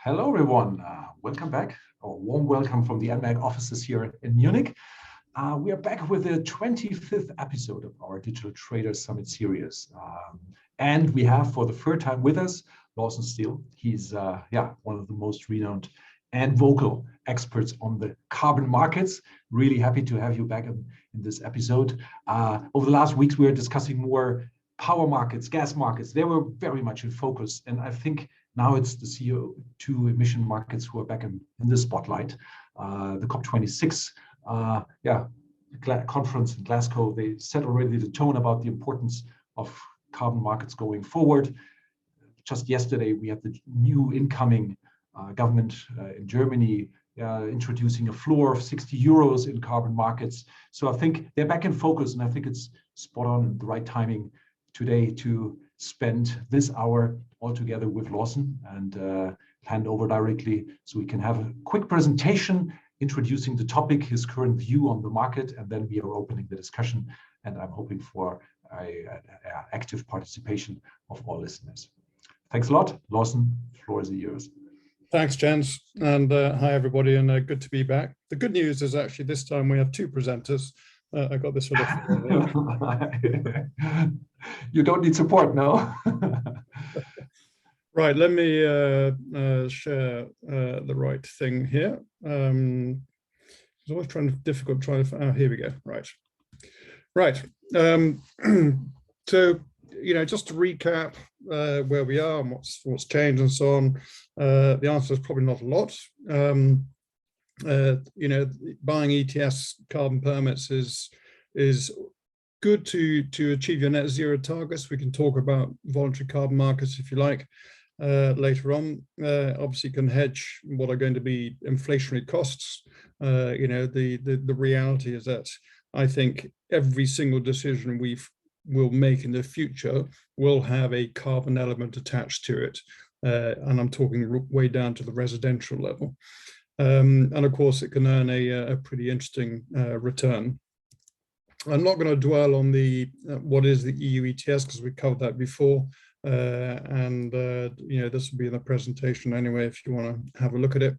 Hello, everyone. Welcome back, or warm welcome from the enmacc offices here in Munich. We are back with the 25th episode of our Digital Traders Summit series. And we have for the third time with us, Lawson Steele. He's one of the most renowned and vocal experts on the carbon markets. Really happy to have you back in this episode. Over the last weeks, we were discussing more power markets, gas markets. They were very much in focus. And I think now it's the CO2 emission markets who are back in the spotlight. The COP26 conference in Glasgow, they set already the tone about the importance of carbon markets going forward. Just yesterday, we had the new incoming government in Germany introducing a floor of 60 euros in carbon markets. So I think they're back in focus, and I think it's spot on, the right timing today to spend this hour all together with Lawson and hand over directly so we can have a quick presentation introducing the topic, his current view on the market, and then we are opening the discussion. And I'm hoping for active participation of all listeners. Thanks a lot. Lawson, the floor is yours. Thanks, Jens, and hi everybody, and good to be back. The good news is actually this time we have two presenters. I got this sort of. You don't need support, no? Right, let me share the right thing here. It's always difficult trying to. Here we go. Right. So just to recap where we are and what's changed and so on. The answer is probably not a lot. Buying ETS carbon permits is good to achieve your net zero targets. We can talk about voluntary carbon markets if you like later on. Obviously, you can hedge what are going to be inflationary costs. The reality is that I think every single decision will make in the future will have a carbon element attached to it. And I'm talking way down to the residential level. And of course, it can earn a pretty interesting return. I'm not going to dwell on what is the EU ETS because we covered that before. This will be in the presentation anyway if you want to have a look at it.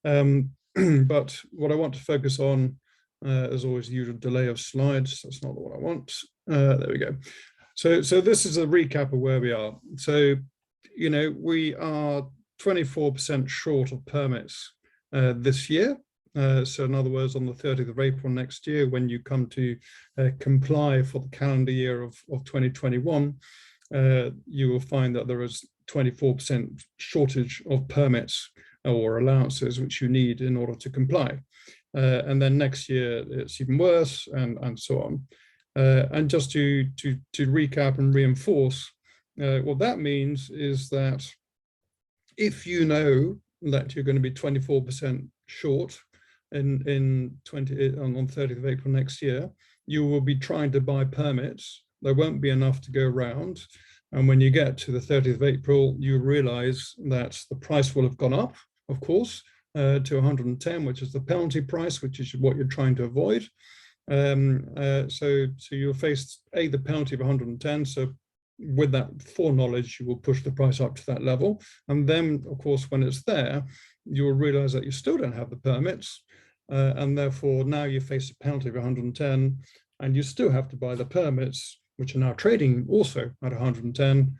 But what I want to focus on, as always, the usual delay of slides. That's not what I want. There we go. So this is a recap of where we are. So, we are 24% short of permits this year. So in other words, on the 30th of April next year, when you come to comply for the calendar year of 2021, you will find that there is 24% shortage of permits or allowances which you need in order to comply. And then next year, it's even worse and so on. And just to recap and reinforce, what that means is that if you know that you're going to be 24% short on 30th of April next year, you will be trying to buy permits. There won't be enough to go around. And when you get to the 30th of April, you realize that the price will have gone up, of course, to 110, which is the penalty price, which is what you're trying to avoid. So you'll face the penalty of 110. So with that foreknowledge, you will push the price up to that level. And then, of course, when it's there, you will realize that you still don't have the permits. And therefore, now you face a penalty of 110, and you still have to buy the permits, which are now trading also at 110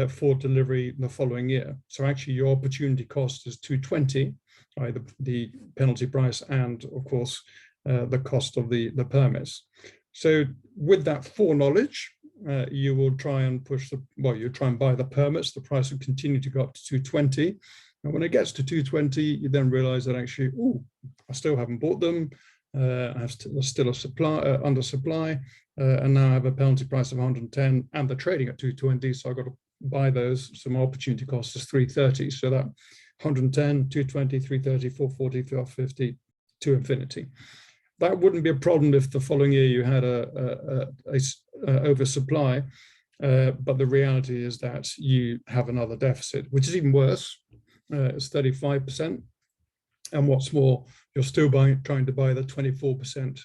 for delivery the following year. So actually, your opportunity cost is 220, right, the penalty price, and of course, the cost of the permits. So with that foreknowledge, you will try and you try and buy the permits. The price will continue to go up to 220. And when it gets to 220, you then realize that actually, I still haven't bought them. There's still a under supply, and now I have a penalty price of 110, and they're trading at 220. So I've got to buy those. So my opportunity cost is 330. So that 110, 220, 330, 440, 450 to infinity. That wouldn't be a problem if the following year you had a oversupply, but the reality is that you have another deficit, which is even worse. It's 35%, and what's more, you're still trying to buy the 24%,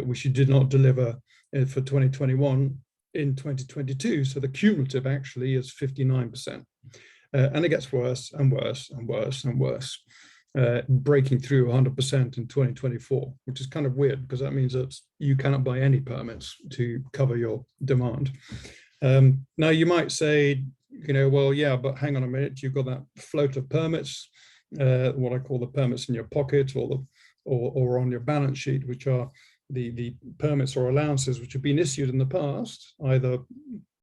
which you did not deliver for 2021 in 2022. So the cumulative actually is 59%. And it gets worse and worse and worse and worse, breaking through 100% in 2024, which is kind of weird because that means that you cannot buy any permits to cover your demand. Now you might say, well, yeah, but hang on a minute, you've got that float of permits, what I call the permits in your pocket or on your balance sheet, which are the permits or allowances which have been issued in the past, either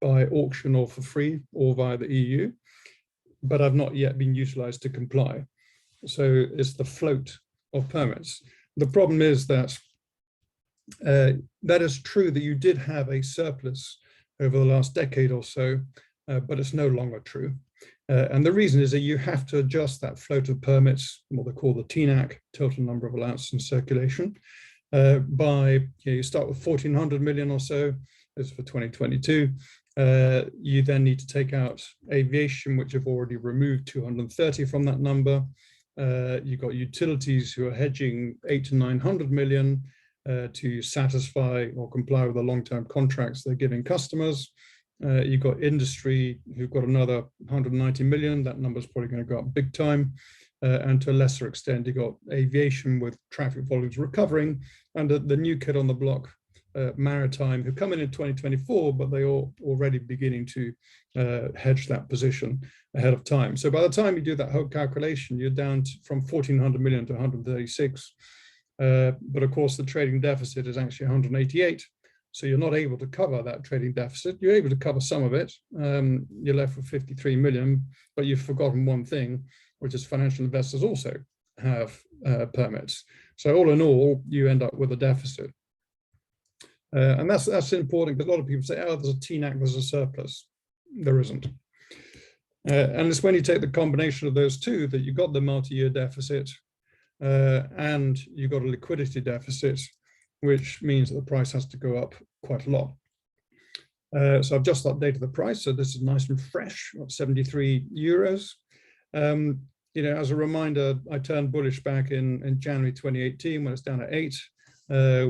by auction or for free or via the EU, but have not yet been utilized to comply. So it's the float of permits. The problem is that that is true that you did have a surplus over the last decade or so, but it's no longer true. And the reason is that you have to adjust that float of permits, what they call the TNAC, total number of allowances in circulation, by, you start with 1,400 million or so, this is for 2022. You then need to take out aviation, which have already removed 230 from that number. You've got utilities who are hedging 800 to 900 million to satisfy or comply with the long-term contracts they're giving customers. You've got industry who've got another 190 million. That number's probably going to go up big time. And to a lesser extent, you've got aviation with traffic volumes recovering, and the new kid on the block, maritime, who come in 2024, but they are already beginning to hedge that position ahead of time. So by the time you do that whole calculation, you're down from 1,400 million to 136. But of course, the trading deficit is actually 188. So you're not able to cover that trading deficit. You're able to cover some of it. You're left with 53 million, but you've forgotten one thing, which is financial investors also have permits. So all in all, you end up with a deficit. And that's important because a lot of people say, oh, there's a TNAC, there's a surplus. There isn't. And it's when you take the combination of those two that you've got the multi-year deficit and you've got a liquidity deficit, which means that the price has to go up quite a lot. So I've just updated the price. So this is nice and fresh, 73 euros. As a reminder, I turned bullish back in January 2018 when it's down at 8.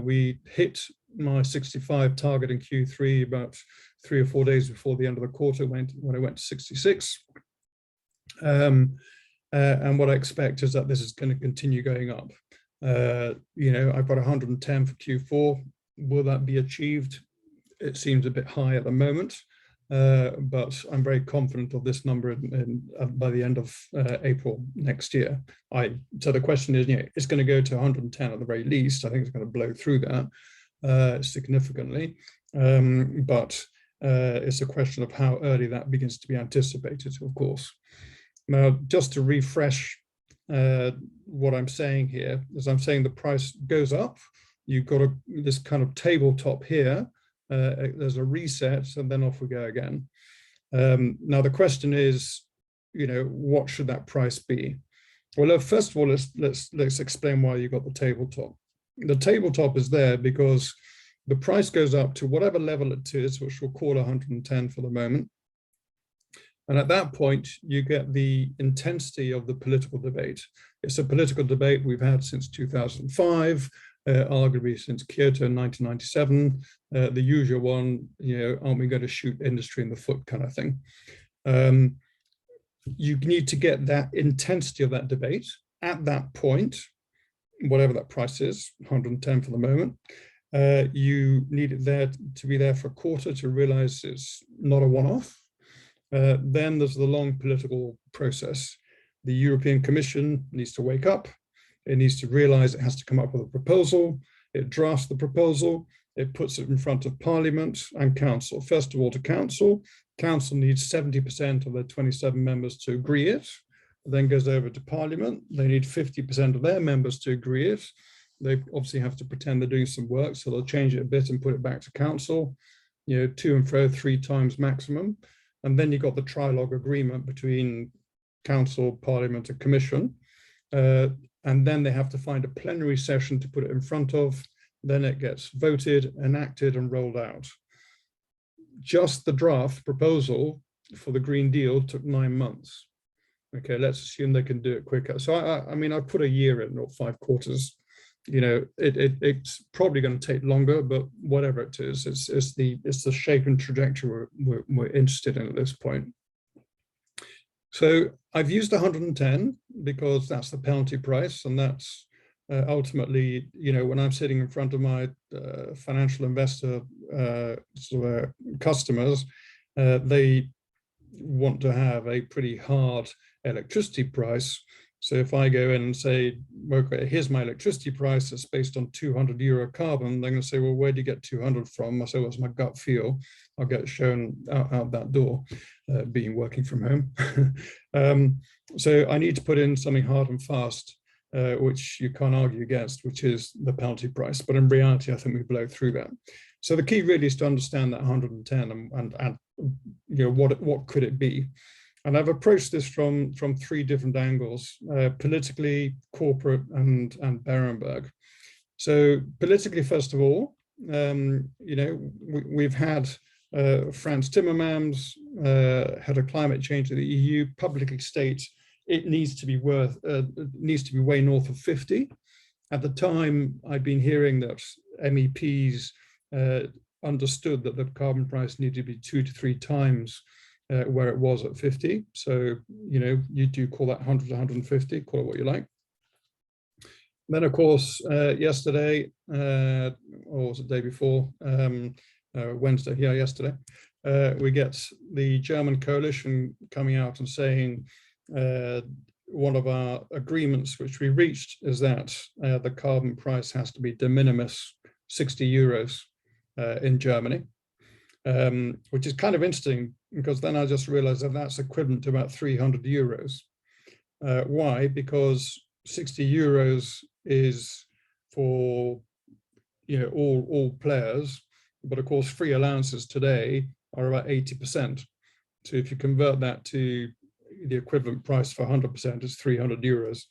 We hit my 65 target in Q3 about 3 or 4 days before the end of the quarter when it went to 66. And what I expect is that this is going to continue going up. I've got 110 for Q4. Will that be achieved? It seems a bit high at the moment, but I'm very confident of this number by the end of April next year. So the question is, it's going to go to 110 at the very least. I think it's going to blow through that significantly, but it's a question of how early that begins to be anticipated, of course. Now, just to refresh what I'm saying here, is I'm saying the price goes up. You've got this kind of tabletop here. There's a reset, and then off we go again. Now the question is, what should that price be? Well, first of all, let's explain why you got the tabletop. The tabletop is there because the price goes up to whatever level it is, which we'll call 110 for the moment. And at that point, you get the intensity of the political debate. It's a political debate we've had since 2005, arguably since Kyoto in 1997, the usual one, aren't we going to shoot industry in the foot kind of thing. You need to get that intensity of that debate at that point, whatever that price is, 110 for the moment. You need it there to be there for a quarter to realize it's not a one-off. Then there's the long political process. The European Commission needs to wake up. It needs to realize it has to come up with a proposal. It drafts the proposal. It puts it in front of Parliament and Council. First of all, to Council. Council needs 70% of their 27 members to agree it. It then goes over to Parliament. They need 50% of their members to agree it. They obviously have to pretend they're doing some work, so they'll change it a bit and put it back to Council, to and fro 3 times maximum. And then you've got the trilogue agreement between Council, Parliament, and Commission. And then they have to find a plenary session to put it in front of. Then it gets voted, enacted, and rolled out. Just the draft proposal for the Green Deal took 9 months. Okay, let's assume they can do it quicker. So I put a year in, or 5 quarters. It's probably going to take longer, but whatever it is, it's the shape and trajectory we're interested in at this point. So I've used 110 because that's the penalty price, and that's ultimately, when I'm sitting in front of my financial investor customers, they want to have a pretty hard electricity price. So if I go in and say, okay, here's my electricity price, it's based on 200 euro carbon, they're going to say, well, where do you get 200 from? I say, what's my gut feel? I'll get shown out that door, being working from home. So I need to put in something hard and fast, which you can't argue against, which is the penalty price. But in reality, I think we blow through that. So the key really is to understand that 110 and what could it be? And I've approached this from three different angles: politically, corporate, and Berenberg. So politically, first of all, we've had Frans Timmermans, head of climate change of the EU, publicly state it needs to be way north of 50. At the time, I'd been hearing that MEPs understood that the carbon price needed to be 2 to 3 times where it was at 50. So, you do call that 100 to 150, call it what you like. Then, of course, yesterday, or was it the day before, Wednesday, yesterday, we get the German coalition coming out and saying one of our agreements which we reached is that the carbon price has to be de minimis 60 euros in Germany, which is kind of interesting, because then I just realized that that's equivalent to about 300 euros. Why? Because 60 euros is for all players, but of course free allowances today are about 80%. So if you convert that to the equivalent price for 100%, is 300 euros.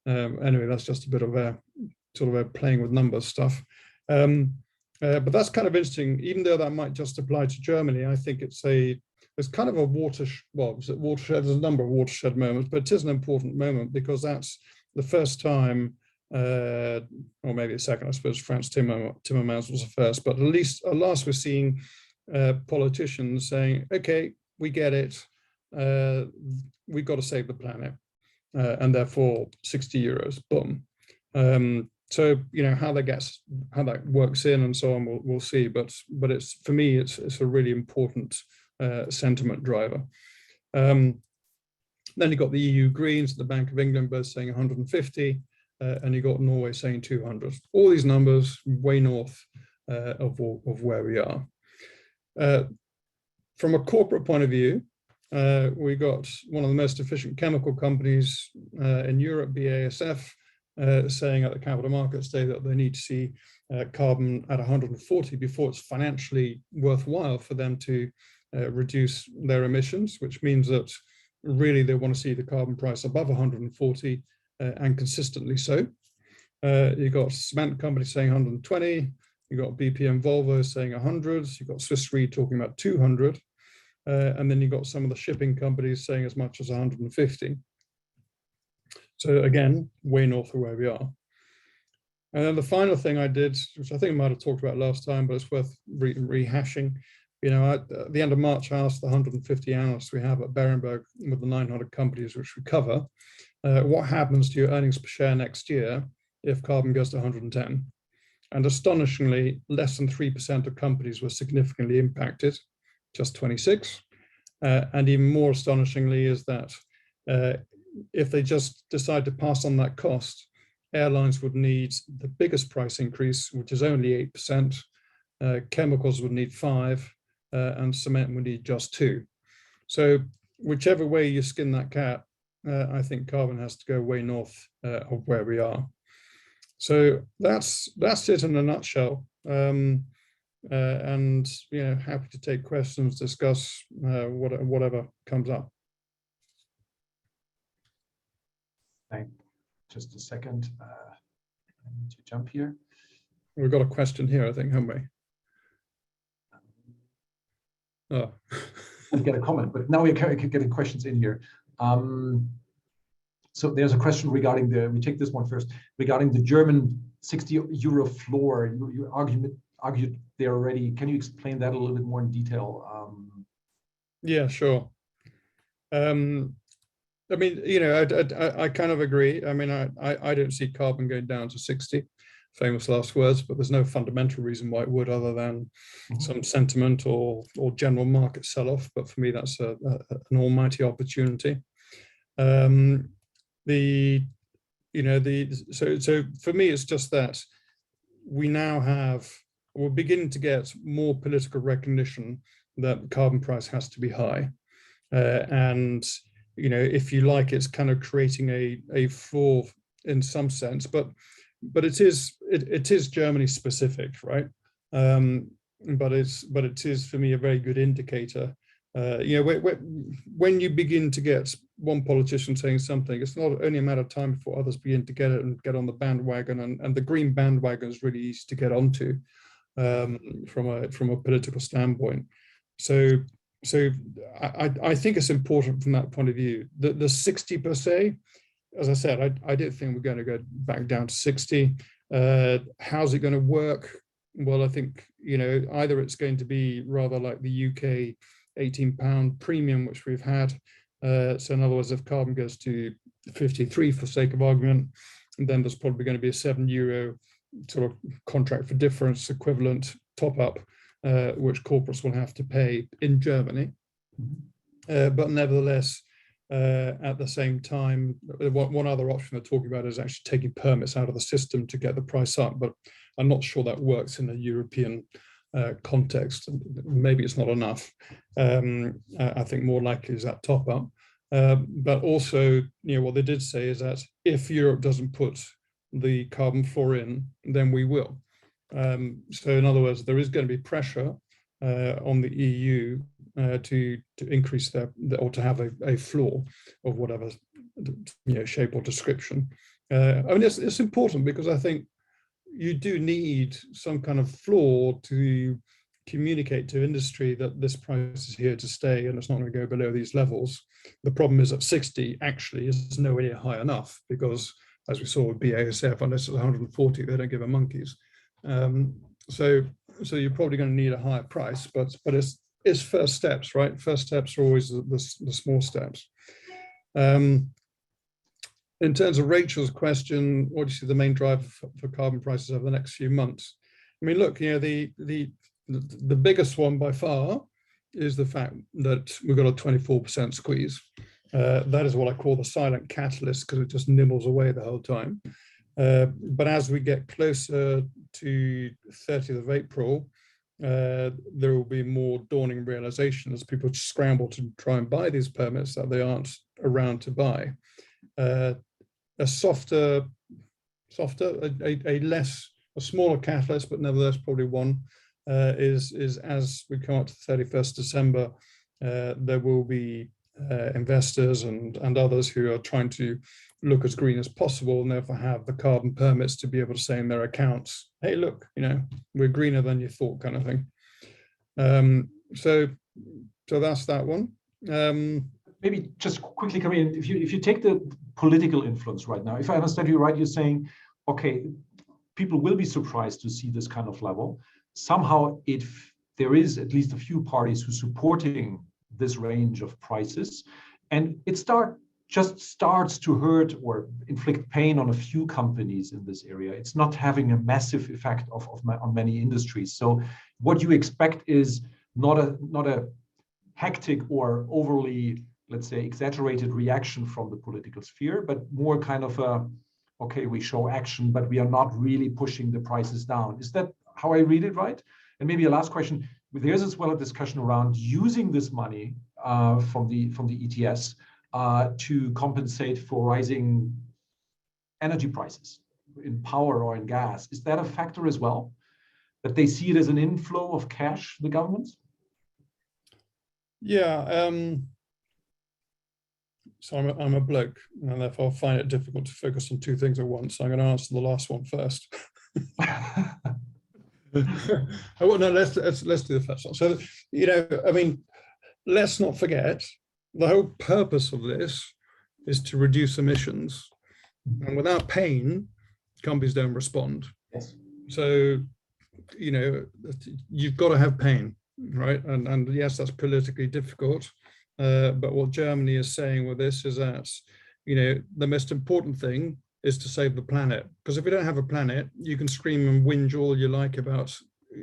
Anyway, that's just a bit of a sort of a playing with numbers stuff. But that's kind of interesting. Even though that might just apply to Germany, I think it's kind of a watershed. There's a number of watershed moments, but it is an important moment, because that's the first time, or maybe the second, I suppose Frans Timmermans was the first, but at last we're seeing politicians saying, okay, we get it, we've got to save the planet, and therefore 60 euros, boom. So how that works in and so on, we'll see. But it's, for me, it's a really important sentiment driver. Then you've got the EU Greens, the Bank of England both saying 150, and you got Norway saying 200. All these numbers way north of where we are. From a corporate point of view, we got one of the most efficient chemical companies in Europe, BASF, saying at the Capital Markets Day that they need to see carbon at 140 before it's financially worthwhile for them to reduce their emissions, which means that really they want to see the carbon price above 140 and consistently so. You've got cement companies saying 120, you've got BP and Volvo saying 100, you've got Swiss Re talking about 200, and then you've got some of the shipping companies saying as much as 150. So again, way north of where we are. And then the final thing I did, which I think I might have talked about last time, but it's worth rehashing. At the end of March, I asked the 150 analysts we have at Berenberg with the 900 companies which we cover, what happens to your earnings per share next year if carbon goes to 110? And astonishingly, less than 3% of companies were significantly impacted, just 26. And even more astonishingly is that if they just decide to pass on that cost, airlines would need the biggest price increase, which is only 8%, chemicals would need 5%, and cement would need just 2%. So whichever way you skin that cat, I think carbon has to go way north of where we are. So that's it in a nutshell. And happy to take questions, discuss whatever comes up. Just a second. I need to jump here. We've got a question here, I think, haven't we? Oh. We get a comment, but now we're getting questions in here. So there's a question regarding we take this one first, regarding the German 60 euro floor. You argued there already. Can you explain that a little bit more in detail? Yeah, sure. I mean, you know, I kind of agree. I mean, I don't see carbon going down to 60, famous last words, but there's no fundamental reason why it would, other than some sentiment or general market sell-off. But for me, that's an almighty opportunity. So for me, it's just that we're beginning to get more political recognition that the carbon price has to be high. And, you know, if you like, it's kind of creating a floor in some sense, but it is Germany specific, right? But it is for me a very good indicator. You know, when you begin to get one politician saying something, it's not only a matter of time before others begin to get it and get on the bandwagon, and the green bandwagon is really easy to get onto from a political standpoint. So I think it's important from that point of view. The 60 per se, as I said, I don't think we're going to go back down to 60. How's it going to work? Well, I think, you know, either it's going to be rather like the UK £18 premium, which we've had. So in other words, if carbon goes to 53 for sake of argument, then there's probably going to be a €7 sort of contract for difference equivalent top up, which corporates will have to pay in Germany. But nevertheless, at the same time, one other option they're talking about is actually taking permits out of the system to get the price up, but I'm not sure that works in a European context. Maybe it's not enough. I think more likely is that top up. But also, you know, what they did say is that if Europe doesn't put the carbon floor in, then we will. So in other words, there is going to be pressure on the EU to increase or to have a floor of whatever, you know, shape or description. I mean, it's important because I think you do need some kind of floor to communicate to industry that this price is here to stay and it's not going to go below these levels. The problem is that 60 actually is nowhere near high enough because, as we saw with BASF, unless it's 140, they don't give a monkeys. So you're probably going to need a higher price, but it's first steps, right? First steps are always the small steps. In terms of Rachel's question, what do you see the main driver for carbon prices over the next few months? I mean, look, you know, the biggest one by far is the fact that we've got a 24% squeeze. That is what I call the silent catalyst because it just nibbles away the whole time. But as we get closer to 30th of April, there will be more dawning realization as people scramble to try and buy these permits that they aren't around to buy. A smaller catalyst, but nevertheless probably one, is as we come up to 31st December, there will be investors and others who are trying to look as green as possible and therefore have the carbon permits to be able to say in their accounts, hey, look, you know, we're greener than you thought, kind of thing. So that's that one. Maybe just quickly come in, if you take the political influence right now, if I understand you right, you're saying, okay, people will be surprised to see this kind of level. Somehow, if there is at least a few parties who are supporting this range of prices, and it just starts to hurt or inflict pain on a few companies in this area. It's not having a massive effect on many industries. So what you expect is not a hectic or overly, let's say, exaggerated reaction from the political sphere, but more kind of okay, we show action, but we are not really pushing the prices down. Is that how I read it right? And maybe a last question, there's as well a discussion around using this money from the ETS to compensate for rising energy prices in power or in gas. Is that a factor as well? That they see it as an inflow of cash, the governments? Yeah. So I'm a bloke, and therefore I find it difficult to focus on two things at once. So I'm going to answer the last one first. Oh, no, let's do the first one. So, you know, I mean, let's not forget the whole purpose of this is to reduce emissions, and without pain, companies don't respond. Yes. So, you know, you've got to have pain, right? And yes, that's politically difficult. But what Germany is saying with this is that, the most important thing is to save the planet. Because if you don't have a planet, you can scream and whinge all you like about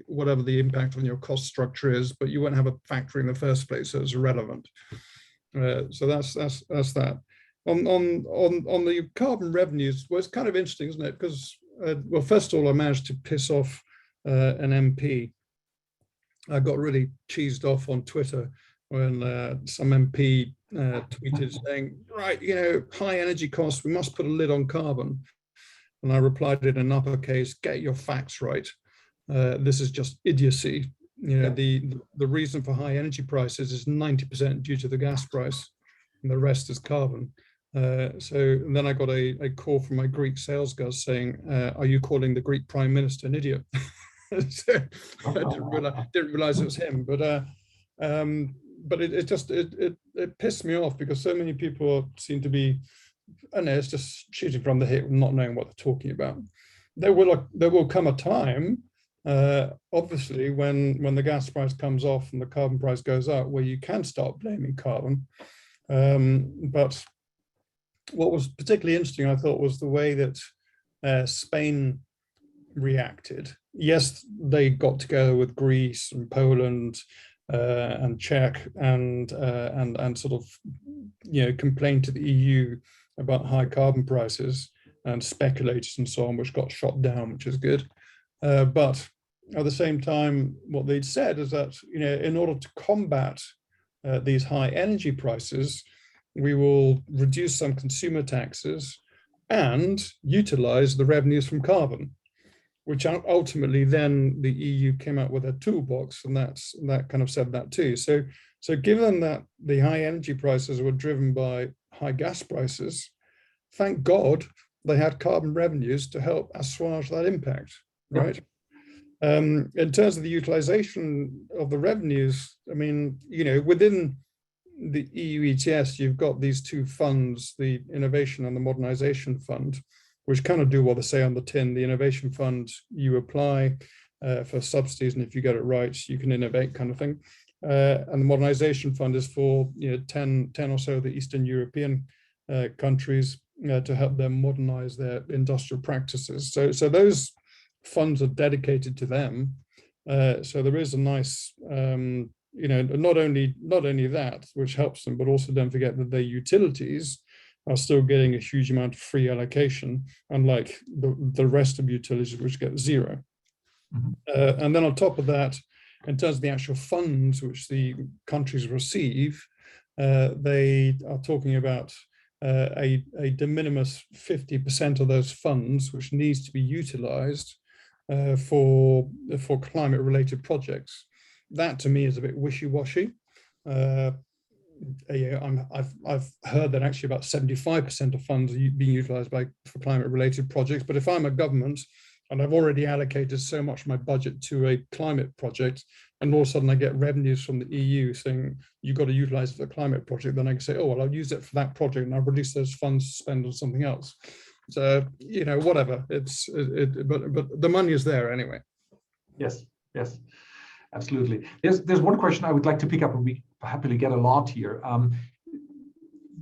whatever the impact on your cost structure is, but you won't have a factory in the first place, so it's irrelevant. So that's that. On the carbon revenues, well, it's kind of interesting, isn't it? Because well, first of all, I managed to piss off an MP. I got really cheesed off on Twitter when some MP tweeted saying, right, high energy costs, we must put a lid on carbon. And I replied in an uppercase, get your facts right. This is just idiocy. The reason for high energy prices is 90% due to the gas price, and the rest is carbon. So then I got a call from my Greek sales guy saying, are you calling the Greek Prime Minister an idiot? So I didn't realize it was him, but it pissed me off because so many people seem to be, I don't know, it's just shooting from the hip, not knowing what they're talking about. There will come a time, obviously, when the gas price comes off and the carbon price goes up, where you can start blaming carbon. But what was particularly interesting, I thought, was the way that Spain reacted. Yes, they got together with Greece and Poland and Czech and sort of complained to the EU about high carbon prices and speculators and so on, which got shot down, which is good. But at the same time, what they'd said is that in order to combat these high energy prices, we will reduce some consumer taxes and utilize the revenues from carbon, which ultimately then the EU came out with a toolbox, and that kind of said that too. So given that the high energy prices were driven by high gas prices, thank God they had carbon revenues to help assuage that impact, right? In terms of the utilization of the revenues, I mean, within the EU ETS, you've got these two funds, the Innovation and the Modernization Fund, which kind of do what they say on the tin. The Innovation Fund, you apply for subsidies, and if you get it right, you can innovate, kind of thing. And the Modernization Fund is for 10 or so of the Eastern European countries to help them modernize their industrial practices. So those funds are dedicated to them. So there is a nice, not only that, which helps them, but also don't forget that their utilities are still getting a huge amount of free allocation, unlike the rest of utilities, which get zero. Mm-hmm. And then on top of that, in terms of the actual funds which the countries receive, they are talking about a de minimis 50% of those funds which needs to be utilized for climate-related projects. That to me is a bit wishy-washy. I've heard that actually about 75% of funds are being utilized for climate-related projects. But if I'm a government and I've already allocated so much of my budget to a climate project, and all of a sudden I get revenues from the EU saying you've got to utilize it for the climate project, then I can say, oh well, I'll use it for that project and I'll release those funds to spend on something else. So whatever. But the money is there anyway. Yes. Absolutely. There's one question I would like to pick up, and we happily get a lot here.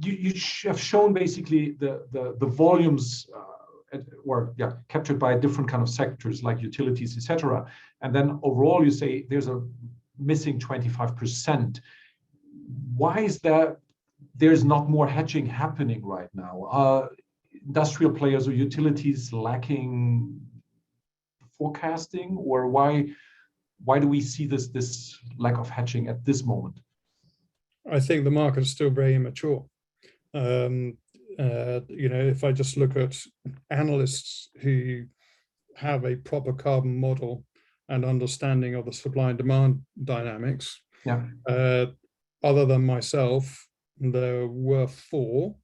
You have shown basically the volumes captured by different kind of sectors like utilities, etc. And then overall you say there's a missing 25%. Why is that there's not more hedging happening right now? Industrial players or utilities lacking forecasting, or why do we see this lack of hedging at this moment? I think the market is still very immature. If I just look at analysts who have a proper carbon model and understanding of the supply and demand dynamics, other than myself, there were 4.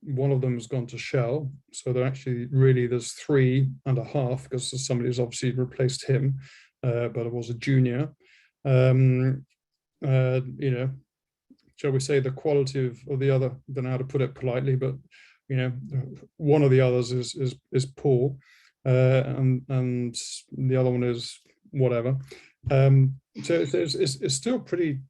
One of them has gone to Shell, so there's 3.5 because somebody has obviously replaced him. But it was a junior. Shall we say the quality of the other, I don't know how to put it politely, but one of the others is poor, and the other one is whatever. So it's still pretty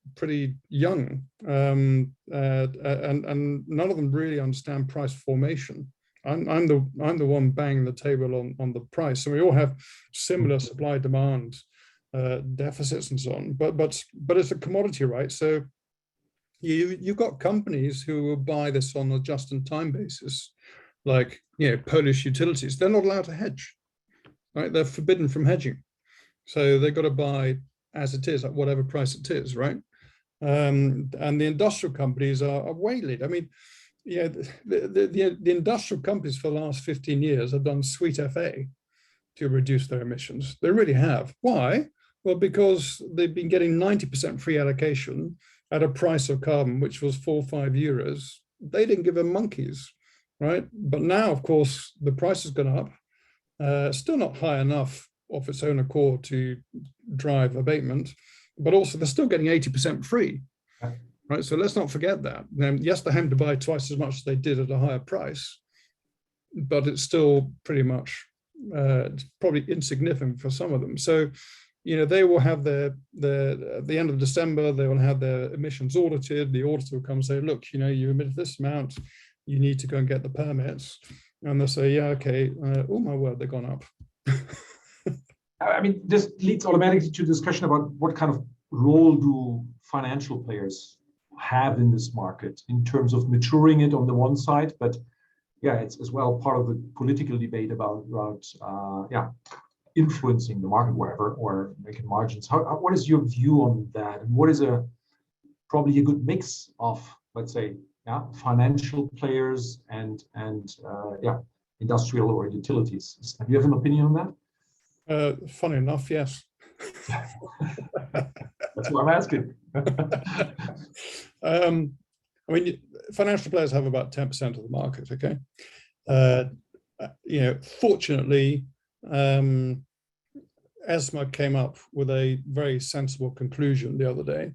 young and none of them really understand price formation. I'm the one banging the table on the price. So we all have similar supply demand deficits and so on. But it's a commodity, right? So you've got companies who will buy this on a just-in-time basis, like Polish utilities. They're not allowed to hedge, right? They're forbidden from hedging, so they've got to buy as it is at whatever price it is, right? And the industrial companies are waylaid. I mean, the industrial companies for the last 15 years have done sweet FA to reduce their emissions. They really have. Why? Well, because they've been getting 90% free allocation at a price of carbon, which was 4 or 5 euros. They didn't give a monkeys, right? But now, of course, the price has gone up. Still not high enough of its own accord to drive abatement, but also they're still getting 80% free, right? So let's not forget that. Yes, they're having to buy twice as much as they did at a higher price, but it's still pretty much, it's probably insignificant for some of them. So, they will have at the end of December, they will have their emissions audited. The auditor will come and say, look, you emitted this amount, you need to go and get the permits. And they'll say, yeah, okay, oh my word, they've gone up. I mean, this leads automatically to discussion about what kind of role do financial players have in this market in terms of maturing it on the one side, but it's as well part of the political debate about influencing the market wherever or making margins. What is your view on that? And what is probably a good mix of, let's say, financial players and industrial or utilities? Do you have an opinion on that? Funny enough, yes. That's what I'm asking. I mean, financial players have about 10% of the market, okay? Fortunately, ESMA came up with a very sensible conclusion the other day.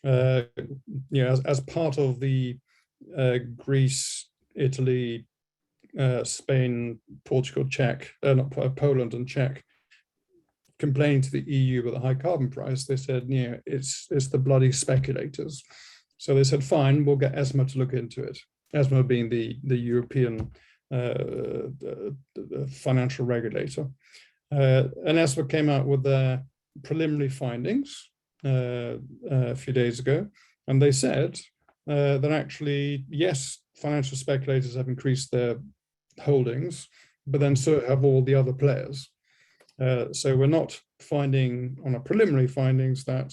As part of the Greece, Italy, Spain, Portugal, Poland and Czech complaining to the EU about the high carbon price, they said, it's the bloody speculators. So they said, fine, we'll get ESMA to look into it. ESMA being the European financial regulator. And ESMA came out with their preliminary findings a few days ago, and they said that actually, yes, financial speculators have increased their holdings, but then so have all the other players. So we're not finding on our preliminary findings that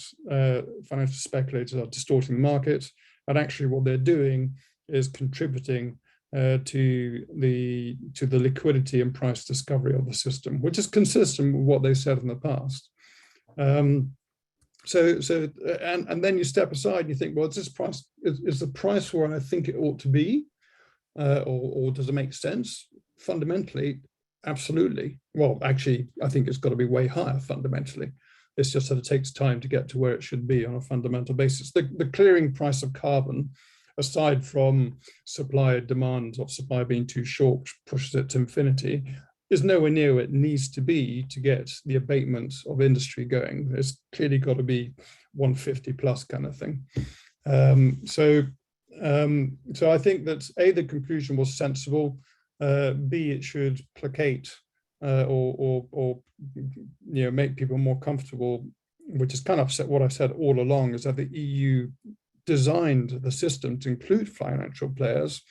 financial speculators are distorting the market, and actually what they're doing is contributing to the liquidity and price discovery of the system, which is consistent with what they said in the past. And then you step aside and you think, well, is the price where I think it ought to be, or does it make sense? Fundamentally, absolutely. Well, actually, I think it's got to be way higher fundamentally. It's just that it takes time to get to where it should be on a fundamental basis. The clearing price of carbon, aside from supply demand of supply being too short, which pushes it to infinity, is nowhere near where it needs to be to get the abatement of industry going. It's clearly got to be 150 plus kind of thing. So I think that A, the conclusion was sensible. B, it should placate or make people more comfortable, which is kind of what I said all along, is that the EU designed the system to include financial players,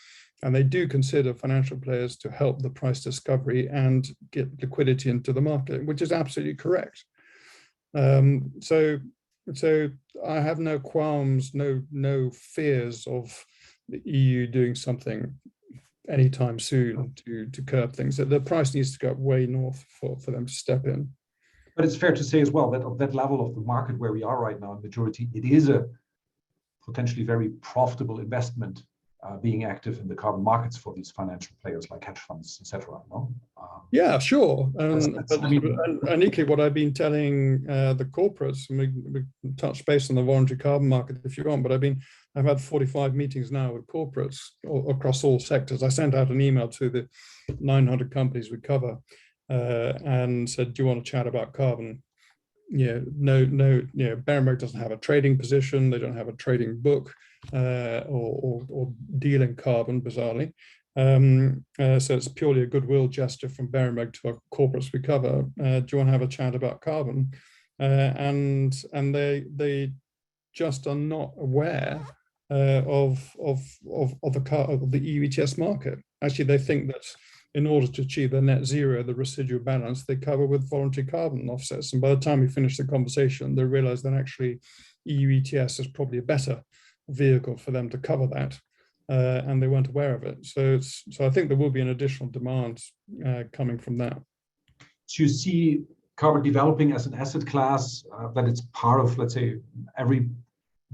and they do consider financial players to help the price discovery and get liquidity into the market, which is absolutely correct. So I have no qualms, no fears of the EU doing something anytime soon to curb things. The price needs to go up way north for them to step in. But it's fair to say as well that at that level of the market where we are right now in majority, it is a potentially very profitable investment being active in the carbon markets for these financial players like hedge funds, etc. No? Yeah, sure. And equally, what I've been telling the corporates, and we touch base on the voluntary carbon market if you want, but I've had 45 meetings now with corporates across all sectors. I sent out an email to the 900 companies we cover and said, do you want to chat about carbon? Berenberg doesn't have a trading position. They don't have a trading book or deal in carbon, bizarrely. So it's purely a goodwill gesture from Berenberg to our corporates we cover. Do you want to have a chat about carbon? And they just are not aware of the EU ETS market. Actually, they think that in order to achieve the net zero, the residual balance, they cover with voluntary carbon offsets. And by the time we finish the conversation, they realize that actually EU ETS is probably a better vehicle for them to cover that. And they weren't aware of it. So I think there will be an additional demand coming from that. Do you see carbon developing as an asset class, that it's part of, let's say, every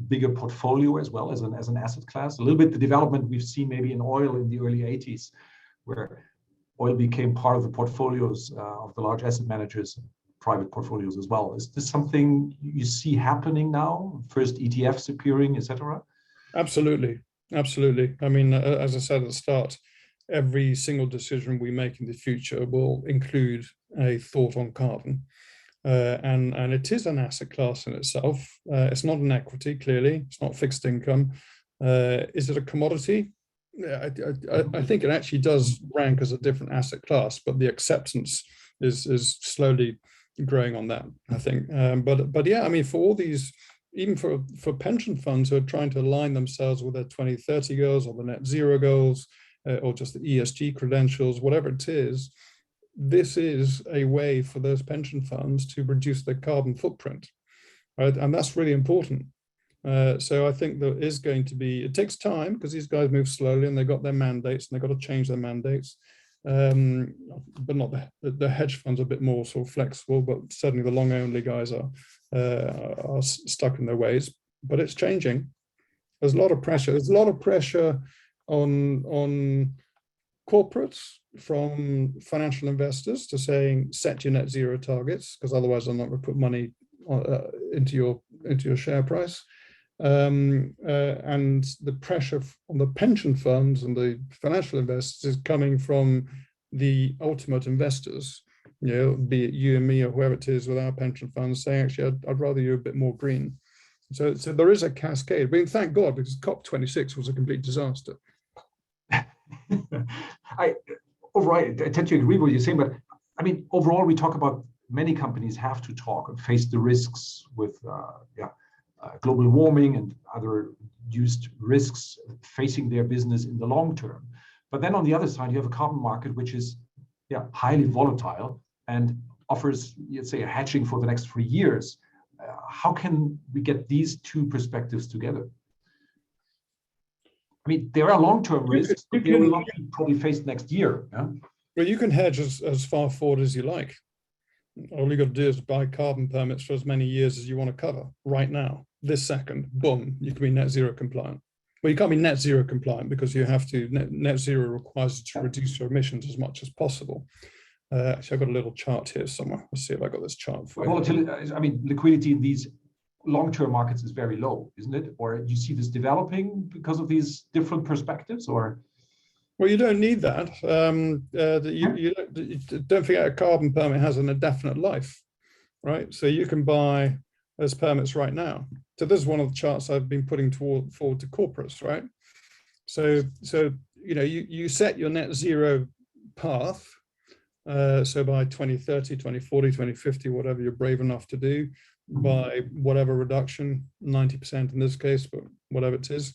bigger portfolio as well as an asset class? A little bit the development we've seen maybe in oil in the early 80s, where oil became part of the portfolios of the large asset managers, private portfolios as well. Is this something you see happening now? First ETFs appearing, etc.? Absolutely. Absolutely. I mean, as I said at the start, every single decision we make in the future will include a thought on carbon. And it is an asset class in itself. It's not an equity, clearly. It's not fixed income. Is it a commodity? I think it actually does rank as a different asset class, but the acceptance is slowly growing on that, I think. But yeah, I mean, for all these, even for pension funds who are trying to align themselves with their 2030 goals or the net zero goals, or just the ESG credentials, whatever it is, this is a way for those pension funds to reduce their carbon footprint, right? And that's really important. So I think there is going to be, it takes time because these guys move slowly and they've got their mandates and they've got to change their mandates. But not the hedge funds are a bit more sort of flexible, but certainly the long only guys are stuck in their ways, but it's changing. There's a lot of pressure. There's a lot of pressure on corporates from financial investors to saying, set your net zero targets, because otherwise I'm not going to put money into your share price. And the pressure on the pension funds and the financial investors is coming from the ultimate investors, be it you and me or whoever it is with our pension funds, saying, actually, I'd rather you're a bit more green. So there is a cascade. I mean, thank God, because COP26 was a complete disaster. I tend to agree with what you're saying, but I mean, overall, we talk about many companies have to talk and face the risks with global warming and other induced risks facing their business in the long term. But then on the other side, you have a carbon market which is highly volatile and offers, let's say, a hedging for the next 3 years. How can we get these two perspectives together? I mean, there are long-term risks, but they will not be probably faced next year. Yeah? Well, you can hedge as far forward as you like. All you got to do is buy carbon permits for as many years as you want to cover right now. This second, boom, you can be net zero compliant. Well, you can't be net zero compliant because you have to, net zero requires you to reduce your emissions as much as possible. Actually, I've got a little chart here somewhere. Let's see if I got this chart for you. Volatility, I mean, liquidity in these long-term markets is very low, isn't it? Or do you see this developing because of these different perspectives, or? Well, you don't need that. You don't forget a carbon permit has an indefinite life, right? So you can buy those permits right now. So this is one of the charts I've been putting forward to corporates, right? So you set your net zero path. So by 2030, 2040, 2050, whatever you're brave enough to do, by whatever reduction, 90% in this case, but whatever it is.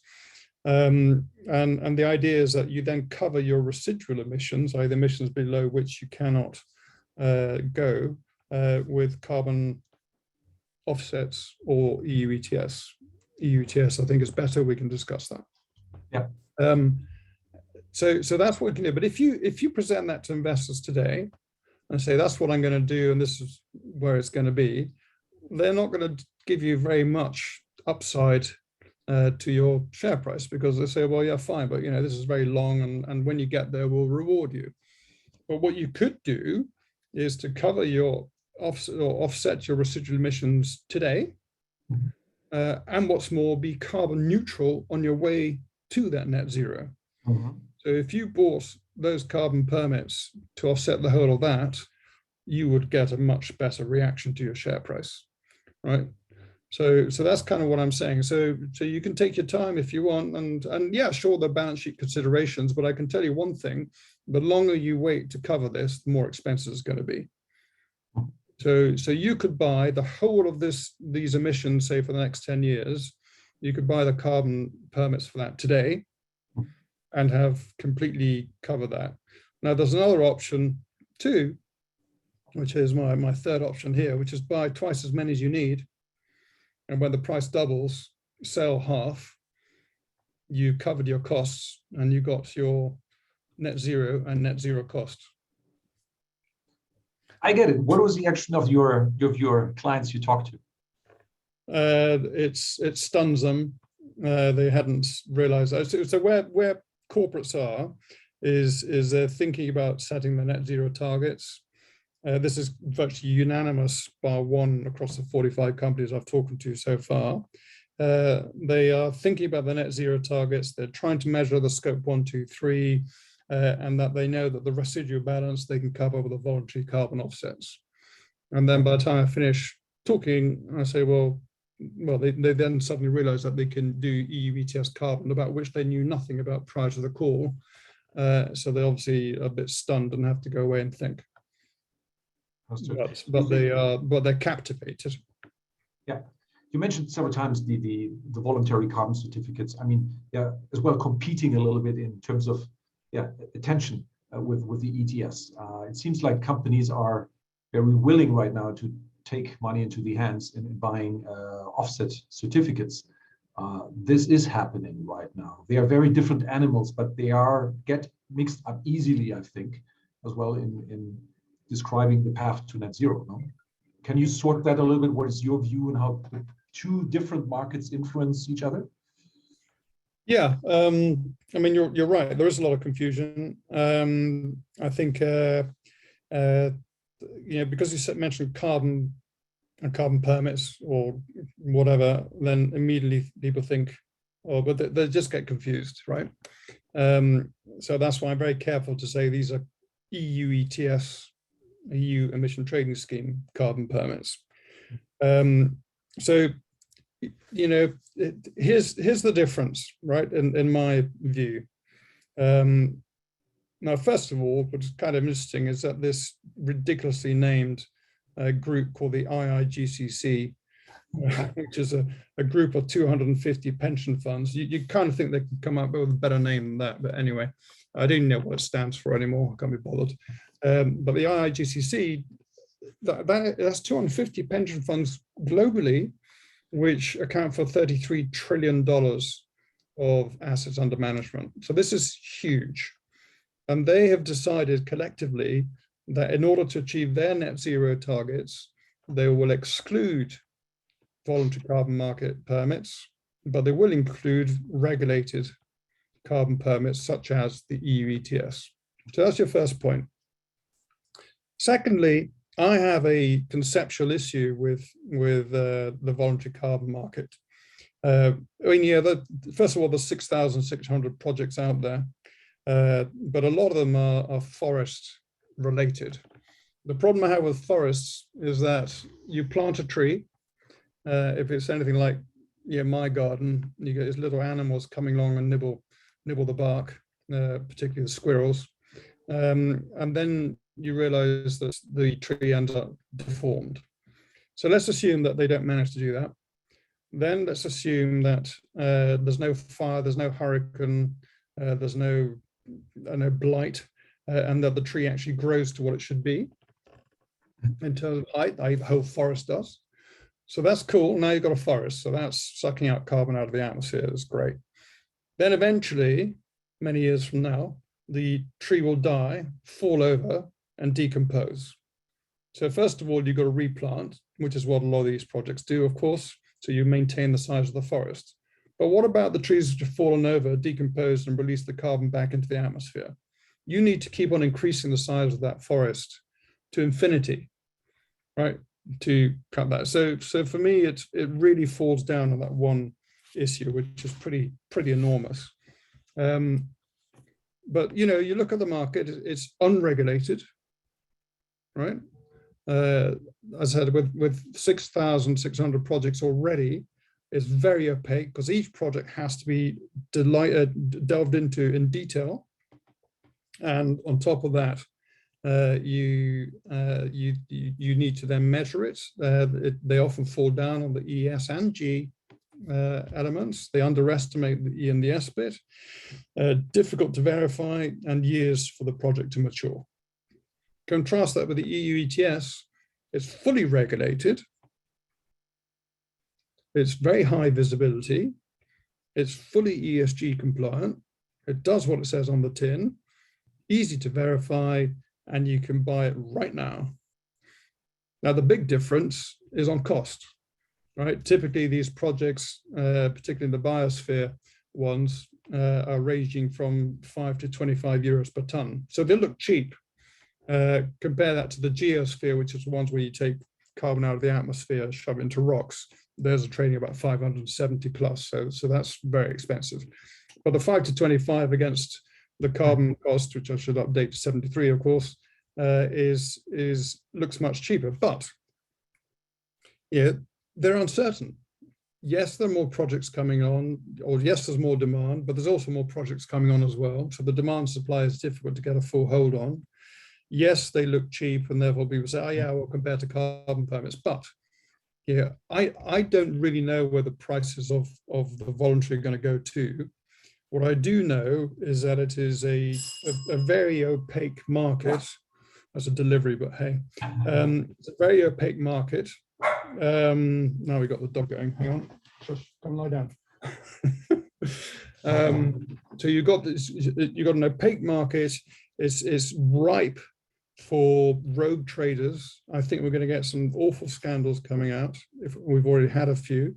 And the idea is that you then cover your residual emissions, either emissions below which you cannot go, with carbon offsets or EU ETS. EU ETS, I think, is better. We can discuss that. Yeah. So that's what we can do. But if you present that to investors today and say, that's what I'm going to do, and this is where it's going to be, they're not going to give you very much upside to your share price, because they say, well, yeah, fine, but this is very long, and when you get there, we'll reward you. But what you could do is to cover your offset your residual emissions today, and what's more, be carbon neutral on your way to that net zero. So if you bought those carbon permits to offset the whole of that, you would get a much better reaction to your share price, right? So that's kind of what I'm saying. So you can take your time if you want, and yeah, sure, the balance sheet considerations, but I can tell you one thing: the longer you wait to cover this, the more expensive it's going to be. So you could buy the whole of these emissions, say for the next 10 years. You could buy the carbon permits for that today and have completely covered that. Now there's another option too, which is my third option here, which is buy twice as many as you need. And when the price doubles, sell half, you covered your costs and you got your net zero and net zero cost. I get it. What was the action of your clients you talked to? It stuns them. They hadn't realized that. So where corporates are is they're thinking about setting the net zero targets. This is virtually unanimous bar one across the 45 companies I've talked to so far. They are thinking about the net zero targets. They're trying to measure the scope 1, 2, 3, and that they know that the residual balance they can cover with the voluntary carbon offsets. And then by the time I finish talking, I say, well, they then suddenly realize that they can do EU ETS carbon, about which they knew nothing about prior to the call. So they're obviously a bit stunned and have to go away and think. But they're captivated. Yeah, you mentioned several times the voluntary carbon certificates. I mean, yeah, as well competing a little bit in terms of attention with the ETS. It seems like companies are very willing right now to take money into the hands in buying offset certificates. This is happening right now. They are very different animals, but they get mixed up easily, I think, as well in describing the path to net zero. No? Can you sort that a little bit? What is your view on how the two different markets influence each other? Yeah, I mean, you're right. There is a lot of confusion. I think because you mentioned carbon and carbon permits or whatever, then immediately people think, oh, but they just get confused, right? So that's why I'm very careful to say these are EU ETS, EU Emission Trading Scheme carbon permits. So, here's the difference, right? In my view. Now, first of all, what's kind of interesting is that this ridiculously named group called the IIGCC, which is a group of 250 pension funds. You kind of think they could come up with a better name than that, but anyway, I don't know what it stands for anymore. I can't be bothered. But the IIGCC, that's 250 pension funds globally, which account for $33 trillion of assets under management. So this is huge. And they have decided collectively that in order to achieve their net zero targets, they will exclude voluntary carbon market permits, but they will include regulated carbon permits such as the EU ETS. So that's your first point. Secondly, I have a conceptual issue with the voluntary carbon market. I mean, first of all, there's 6,600 projects out there, but a lot of them are forest related. The problem I have with forests is that you plant a tree. If it's anything like my garden, you get these little animals coming along and nibble the bark, particularly the squirrels, and then you realize that the tree ends up deformed. So let's assume that they don't manage to do that. Then let's assume that there's no fire, there's no hurricane, there's no blight, and that the tree actually grows to what it should be in terms of height. The whole forest does. So that's cool. Now you've got a forest. So that's sucking out carbon out of the atmosphere. That's great. Then eventually, many years from now, the tree will die, fall over, and decompose. So first of all, you've got to replant, which is what a lot of these projects do, of course. So you maintain the size of the forest. But what about the trees which have fallen over, decomposed, and released the carbon back into the atmosphere? You need to keep on increasing the size of that forest to infinity, right? To cut that. So for me, it really falls down on that one issue, which is pretty enormous. But you look at the market; it's unregulated, right? as I said, with 6,600 projects already, is very opaque because each project has to be delved into in detail. And on top of that, you need to then measure it. They often fall down on the ES and G elements. They underestimate the E and the S bit. Difficult to verify and years for the project to mature. Contrast that with the EU ETS. It's fully regulated. It's very high visibility. It's fully ESG compliant. It does what it says on the tin, easy to verify, and you can buy it right now. Now, the big difference is on cost, right? Typically, these projects, particularly in the biosphere ones, are ranging from 5 to 25 euros per ton. So they look cheap. Compare that to the geosphere, which is the ones where you take carbon out of the atmosphere, shove it into rocks. There's a trading about 570 plus, so that's very expensive. But the 5 to 25 against the carbon cost, which I should update to 73, of course, looks much cheaper. But yeah, they're uncertain. Yes, there are more projects coming on, or yes, there's more demand, but there's also more projects coming on as well. So the demand supply is difficult to get a full hold on. Yes, they look cheap, and therefore people say, oh yeah, well, compared to carbon permits. But yeah, I don't really know where the prices of the voluntary are going to go to. What I do know is that it is a very opaque market. That's a delivery, but hey, it's a very opaque market. Now we got the dog going. Hang on, just come lie down. So you've got this. You've got an opaque market. It's ripe for rogue traders. I think we're going to get some awful scandals coming out. If we've already had a few,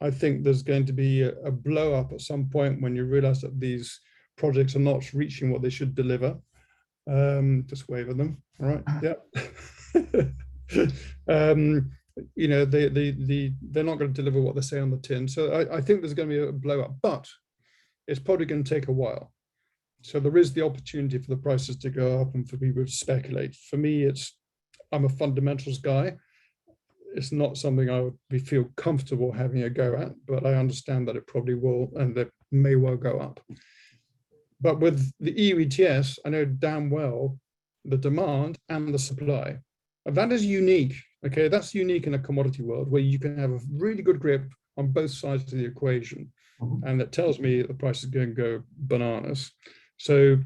I think there's going to be a blow up at some point when you realize that these projects are not reaching what they should deliver. Just wave at them. All right. Yeah. You know, they're not going to deliver what they say on the tin. So I think there's going to be a blow up, but it's probably going to take a while. So there is the opportunity for the prices to go up and for people to speculate. For me, I'm a fundamentals guy. It's not something I would feel comfortable having a go at, but I understand that it probably will, and that may well go up. But with the EU ETS, I know damn well the demand and the supply. And that is unique. Okay, that's unique in a commodity world where you can have a really good grip on both sides of the equation. And that tells me the price is going to go bananas. So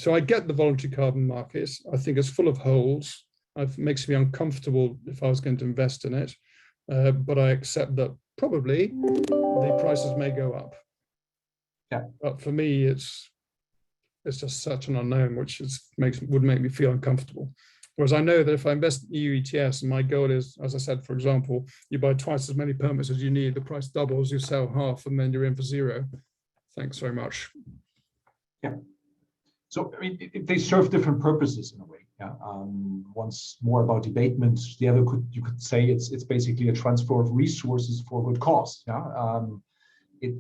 I get the voluntary carbon markets. I think it's full of holes. It makes me uncomfortable if I was going to invest in it. But I accept that probably the prices may go up. Yeah. But for me, it's just such an unknown, which would make me feel uncomfortable. Whereas I know that if I invest in EU ETS and my goal is, as I said, for example, you buy twice as many permits as you need, the price doubles, you sell half, and then you're in for zero. Thanks very much. Yeah. So I mean, they serve different purposes in a way. Yeah. One's more about abatement. The other you could say it's basically a transfer of resources for good cause. Yeah. It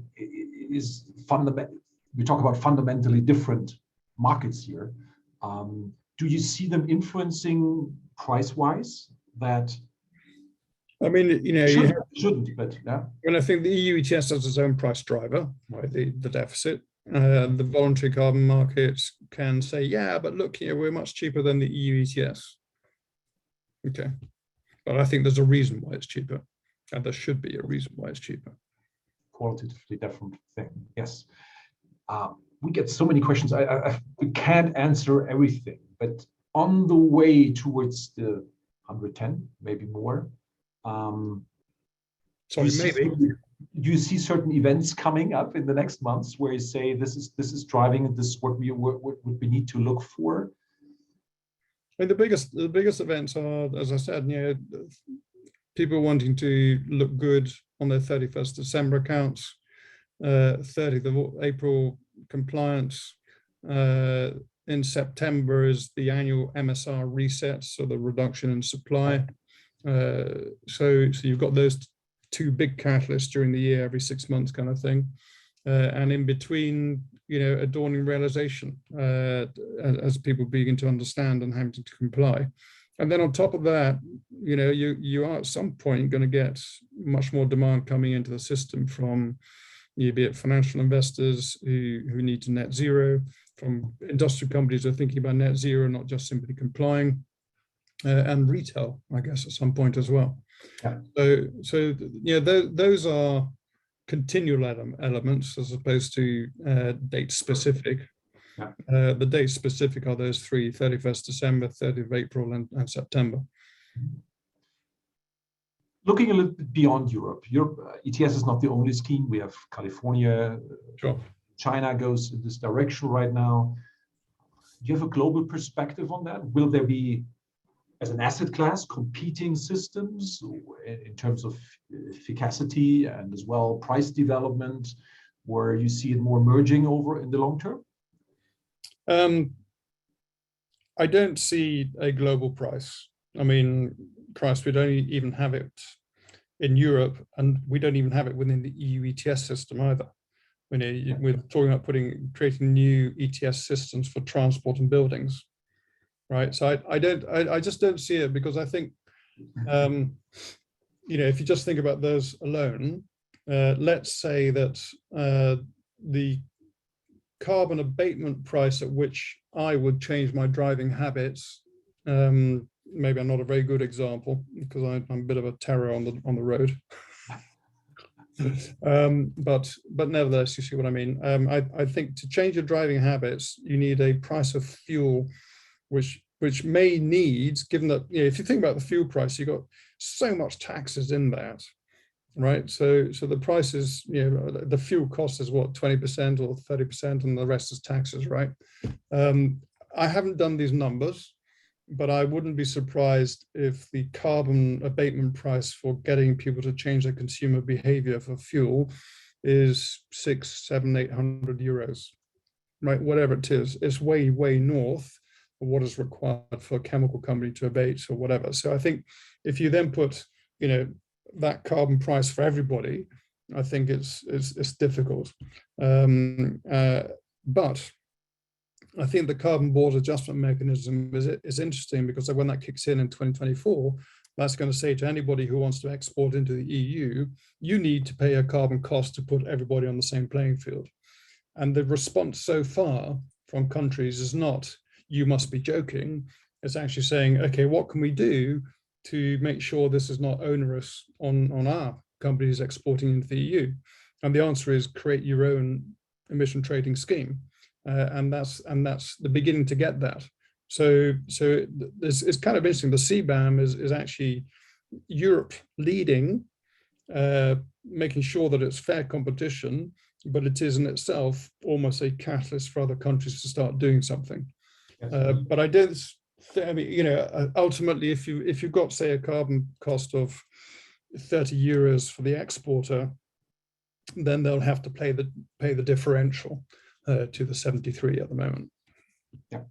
is fundamental. We talk about fundamentally different markets here. Do you see them influencing price-wise? That I mean, you know, shouldn't, but yeah. And I think the EU ETS has its own price driver, right? The deficit. The voluntary carbon markets can say, yeah, but look, you know, we're much cheaper than the EU ETS. Okay, but I think there's a reason why it's cheaper, and there should be a reason why it's cheaper. Qualitatively different thing. Yes. We get so many questions. We can't answer everything, but on the way towards the 110, maybe more. Sorry, maybe. Do you see certain events coming up in the next months where you say this is driving and this is what we need to look for? I mean, the biggest events are, as I said, you know, people wanting to look good on their 31st December accounts, 30th of April compliance. In September is the annual MSR reset, so the reduction in supply. So you've got those two big catalysts during the year, every 6 months kind of thing. And in between, you know, a dawning realization as people begin to understand and having to comply. And then on top of that, you are at some point going to get much more demand coming into the system from, be it financial investors who need to net zero, from industrial companies who are thinking about net zero, not just simply complying, and retail, I guess, at some point as well. Yeah. So those are continual elements as opposed to date specific. Yeah. The date specific are those three: 31st December, 30th of April, and September. Looking a little bit beyond Europe, ETS is not the only scheme. We have California. Sure. China goes in this direction right now. Do you have a global perspective on that? Will there be, as an asset class, competing systems in terms of efficacy and as well price development, where you see it more merging over in the long term? I don't see a global price. I mean, Christ, we don't even have it in Europe, and we don't even have it within the EU ETS system either. We're talking about creating new ETS systems for transport and buildings, right? So I just don't see it, because I think, if you just think about those alone, let's say that the carbon abatement price at which I would change my driving habits, maybe I'm not a very good example because I'm a bit of a terror on the road. But nevertheless, you see what I mean. I think to change your driving habits, you need a price of fuel, which may need, given that, if you think about the fuel price, you've got so much taxes in that, right? So the price is, the fuel cost is what, 20% or 30%, and the rest is taxes, right? I haven't done these numbers, but I wouldn't be surprised if the carbon abatement price for getting people to change their consumer behavior for fuel is 600, 700, 800 euros, right? Whatever it is, it's way, way north of what is required for a chemical company to abate or whatever. So I think if you then put, that carbon price for everybody, I think it's difficult. But I think the carbon border adjustment mechanism is interesting, because when that kicks in 2024, that's going to say to anybody who wants to export into the EU, you need to pay a carbon cost to put everybody on the same playing field. And the response so far from countries is not, you must be joking. It's actually saying, okay, what can we do to make sure this is not onerous on our companies exporting into the EU? And the answer is create your own emission trading scheme. And that's the beginning to get that. So it's kind of interesting. The CBAM is actually Europe leading, making sure that it's fair competition, but it is in itself almost a catalyst for other countries to start doing something. Yes. But I don't. I mean, ultimately, if you've got, say, a carbon cost of 30 euros for the exporter, then they'll have to pay the differential to the 73 at the moment. Yeah,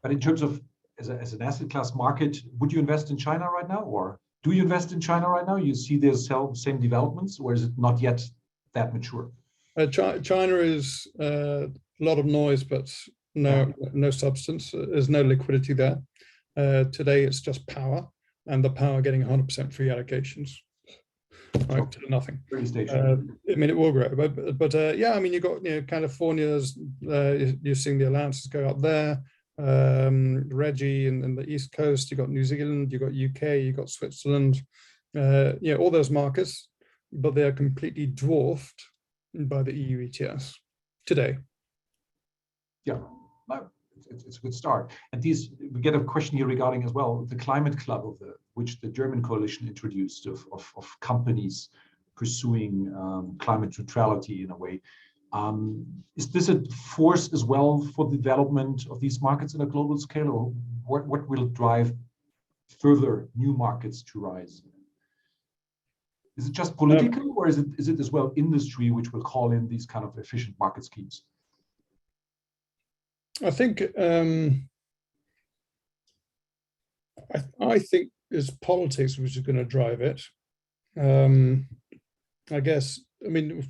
but in terms of as an asset class market, would you invest in China right now, or do you invest in China right now? You see the same developments, or is it not yet that mature? China is a lot of noise, but no substance. There's no liquidity there. Today it's just power, and the power getting 100% free allocations. Right, to nothing. I mean, it will grow, but yeah, I mean, you've got California's, you're seeing the allowances go up there. Reggie and the East Coast, you've got New Zealand, you've got UK, you've got Switzerland, all those markets, but they are completely dwarfed by the EU ETS today. Yeah, it's a good start. And we get a question here regarding as well the climate club which the German coalition introduced of companies pursuing climate neutrality in a way. Is this a force as well for the development of these markets on a global scale, or what will drive further new markets to rise? Is it just political, or is it as well industry which will call in these kind of efficient market schemes? I think I think it's politics which is going to drive it. I guess, I mean,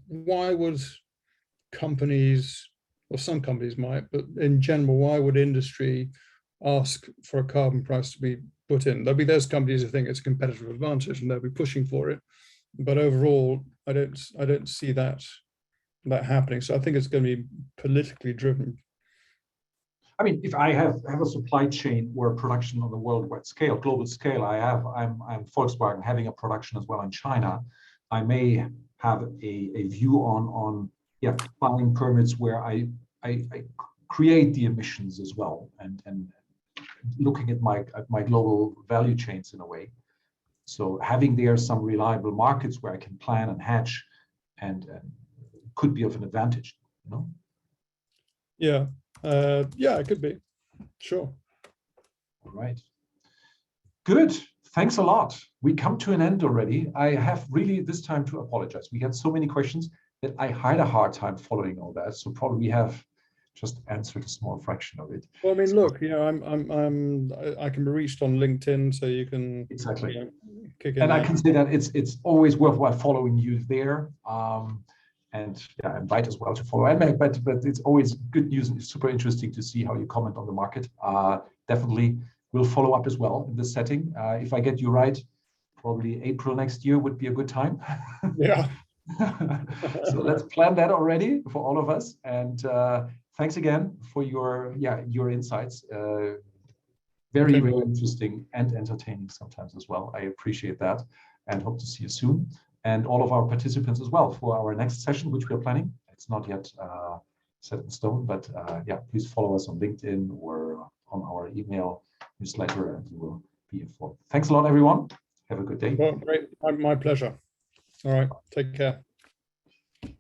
why would companies, or some companies might, but in general, why would industry ask for a carbon price to be put in. There'll be those companies who think it's a competitive advantage and they'll be pushing for it. But overall, I don't see that happening. So I think it's going to be politically driven. I mean, if I have a supply chain where production on a worldwide scale, global scale, I'm Volkswagen having a production as well in China, I may have a view on buying permits where I create the emissions as well, and looking at my global value chains in a way. So having there some reliable markets where I can plan and hedge, and could be of an advantage, you know. Yeah, it could be. Sure. All right. Good. Thanks a lot. We come to an end already. I have really this time to apologize. We had so many questions that I had a hard time following all that. So probably we have just answered a small fraction of it. Well, I mean, look, you know, I can be reached on LinkedIn, so you can exactly. You know, kick in. And I can say that it's always worthwhile following you there. And I invite as well to follow enmacc, but it's always good news and it's super interesting to see how you comment on the market. Definitely we'll follow up as well in this setting. If I get you right, probably April next year would be a good time. Yeah. So let's plan that already for all of us. And thanks again for your insights. Very interesting and entertaining sometimes as well. I appreciate that and hope to see you soon. And all of our participants as well for our next session, which we are planning. It's not yet set in stone, but please follow us on LinkedIn or on our email newsletter and you will be informed. Thanks a lot, everyone. Have a good day. Well, great. My pleasure. All right. Take care.